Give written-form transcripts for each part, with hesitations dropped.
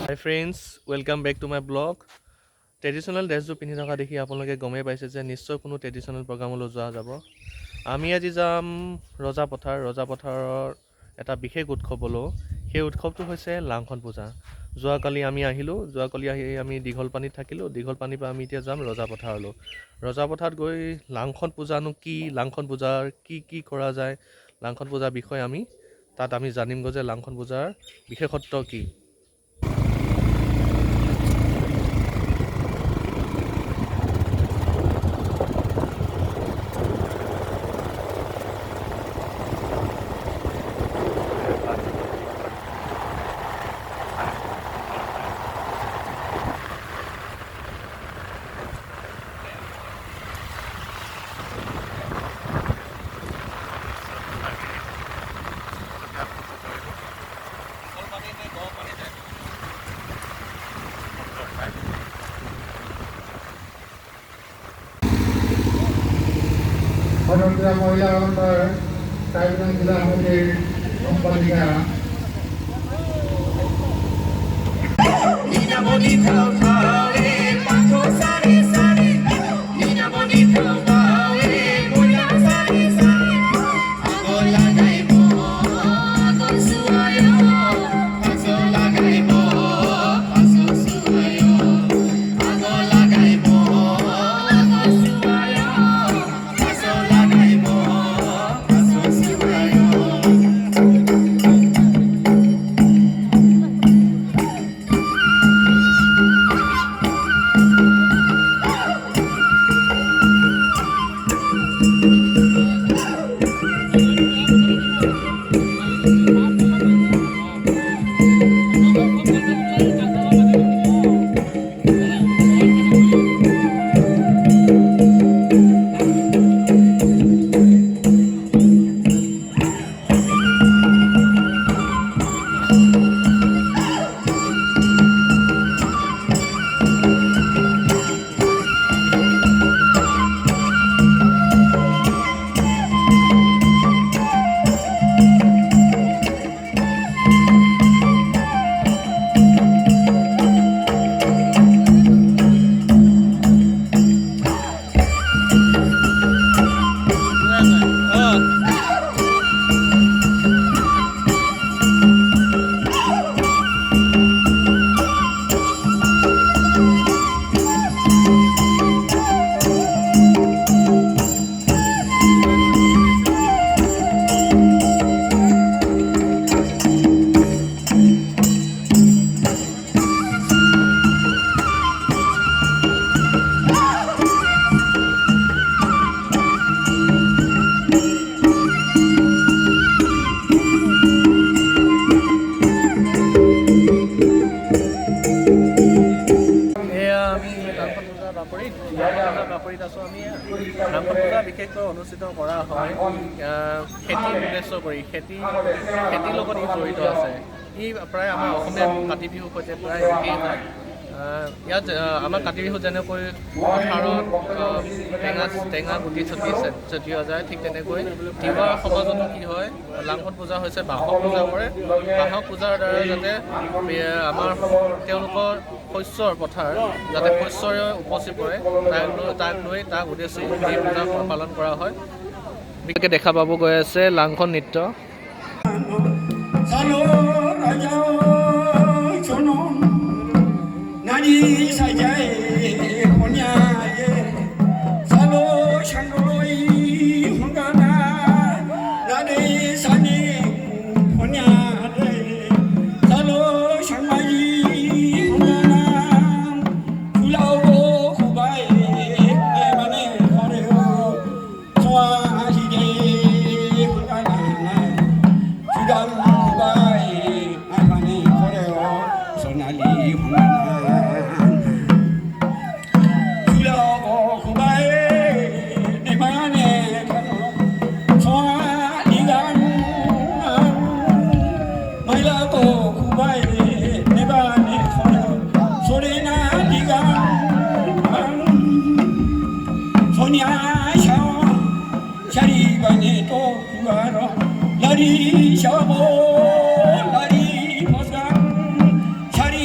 Hi friends, welcome back to my blog. Traditional ড্ৰেছযোৰ পিন্ধি থকা দেখি আপোনালোকে গমেই পাইছে যে নিশ্চয় কোনো ট্ৰেডিশ্যনেল প্ৰগ্ৰামলৈ যোৱা যাব। আমি আজি যাম ৰজাপথাৰৰ এটা বিশেষ উৎসৱলৈ। সেই উৎসৱটো হৈছে লাংখন পূজা। যোৱাকালি আমি আহি দীঘলপানীত থাকিলোঁ। দীঘলপানীৰ পৰা আমি এতিয়া যাম ৰজাপথাৰলৈ। ৰজাপথাৰত গৈ লাংখন পূজানো কি, লাংখন পূজাৰ কি কৰা যায়, লাংখন পূজাৰ বিষয়ে আমি জানিমগৈ যে লাংখন পূজাৰ বিশেষত্ব কি। বৰপেটা মহিলা সন্থাৰ চাৰিজন জিলা সমিতিৰ সম্পাদিকা বাপৰিত আছোঁ। আমি লাংখন পূজা বিশেষকৈ অনুষ্ঠিত কৰা হয় খেতিৰ উদ্দেশ্য কৰি, খেতিৰ লগত ই জড়িত আছে। ই প্ৰায় আমাৰ অসমীয়া কাতি বিহুৰ সৈতে প্ৰায় একেই হয়। ইয়াত আমাৰ কাতি বিহু যেনেকৈ পথাৰত টেঙা গুটি ছটিওৱা যায়, ঠিক তেনেকৈ তিৱা সমাজতো কি হয়, লাংখন পূজা হৈছে বাঁহক পূজা কৰে। বাঁহক পূজাৰ দ্বাৰা যাতে আমাৰ তেওঁলোকৰ শস্যৰ পথাৰ যাতে শস্যৰে উপচি পৰে, তাক উদ্দেশ্যি এই পূজা পালন কৰা হয়। বিশেষকৈ দেখা পাব গৈ আছে লাংখন নৃত্য। Lari shabo, lari posgan, shari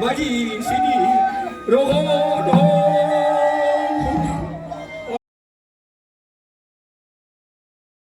Maji